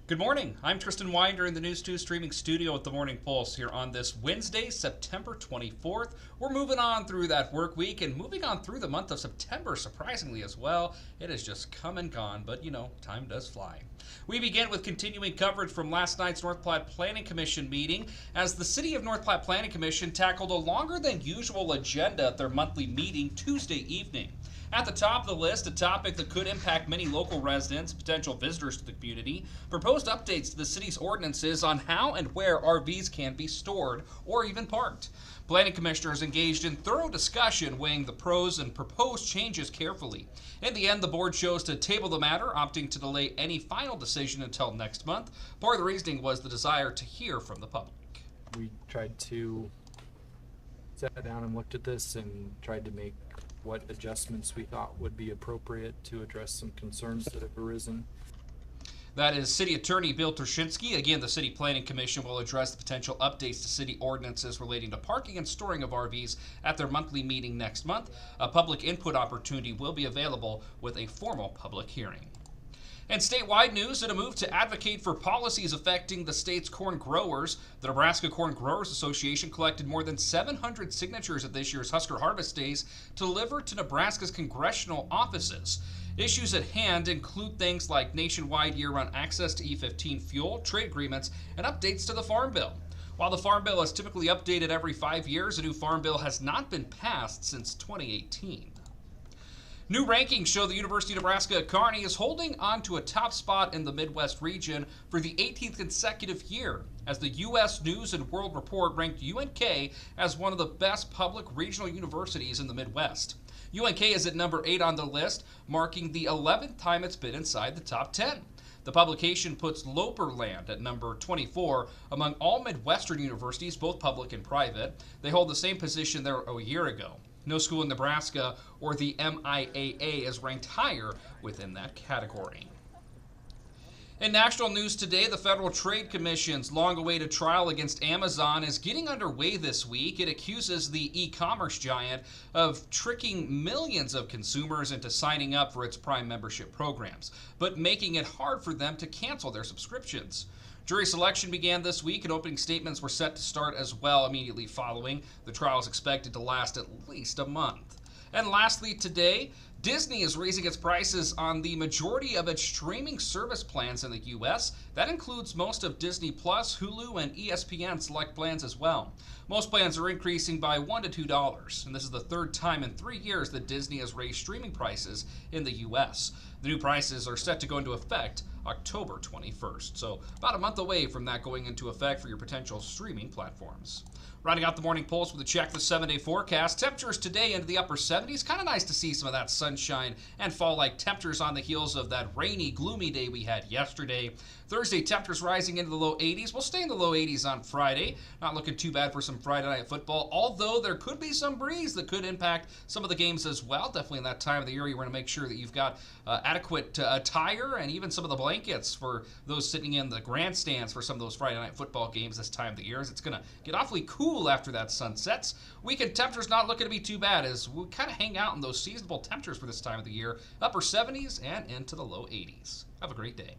Good morning. I'm Tristan Winder in the News 2 streaming studio at the Morning Pulse here on this Wednesday, September 24th. We're moving on through that work week and moving on through the month of September, surprisingly as well. It has just come and gone, but time does fly. We begin with continuing coverage from last night's North Platte Planning Commission meeting as the City of North Platte Planning Commission tackled a longer than usual agenda at their monthly meeting Tuesday evening. At the top of the list, a topic that could impact many local residents, potential visitors to the community, proposed updates to the city's ordinances on how and where RVs can be stored or even parked. Planning commissioners engaged in thorough discussion, weighing the pros and proposed changes carefully. In the end, the board chose to table the matter, opting to delay any final decision until next month. Part of the reasoning was the desire to hear from the public. We tried to sit down and looked at this and tried to make what adjustments we thought would be appropriate to address some concerns that have arisen. That is City Attorney Bill Tershinsky. Again, the City Planning Commission will address the potential updates to city ordinances relating to parking and storing of RVs at their monthly meeting next month. A public input opportunity will be available with a formal public hearing. And statewide news, in a move to advocate for policies affecting the state's corn growers, the Nebraska Corn Growers Association collected more than 700 signatures at this year's Husker Harvest Days to deliver to Nebraska's congressional offices. Issues at hand include things like nationwide year-round access to E15 fuel, trade agreements, and updates to the Farm Bill. While the Farm Bill is typically updated every 5 years, a new Farm Bill has not been passed since 2018. New rankings show the University of Nebraska at Kearney is holding on to a top spot in the Midwest region for the 18th consecutive year, as the U.S. News and World Report ranked UNK as one of the best public regional universities in the Midwest. UNK is at number 8 on the list, marking the 11th time it's been inside the top 10. The publication puts Loperland at number 24 among all Midwestern universities, both public and private. They hold the same position there a year ago. No school in Nebraska or the MIAA is ranked higher within that category. In national news today, the Federal Trade Commission's long-awaited trial against Amazon is getting underway this week. It accuses the e-commerce giant of tricking millions of consumers into signing up for its Prime membership programs, but making it hard for them to cancel their subscriptions. Jury selection began this week, and opening statements were set to start as well immediately following. The trial is expected to last at least a month. And lastly today, Disney is raising its prices on the majority of its streaming service plans in the U.S. That includes most of Disney Plus, Hulu, and ESPN select plans as well. Most plans are increasing by $1 to $2, and this is the third time in 3 years that Disney has raised streaming prices in the U.S. The new prices are set to go into effect October 21st, so about a month away from that going into effect for your potential streaming platforms. Rounding out the morning pulse with a check the 7-day forecast. Temperatures today into the upper 70s. Kind of nice to see some of that sunshine and fall-like temperatures on the heels of that rainy, gloomy day we had yesterday. Thursday, temperatures rising into the low 80s. We'll stay in the low 80s on Friday. Not looking too bad for some Friday night football, although there could be some breeze that could impact some of the games as well. Definitely in that time of the year, you want to make sure that you've got adequate attire and even some of the blankets for those sitting in the grandstands for some of those Friday night football games this time of the year, as it's going to get awfully cool after that sun sets. Weekend temperatures not looking to be too bad, as we kind of hang out in those seasonable temperatures for this time of the year, upper 70s and into the low 80s. Have a great day.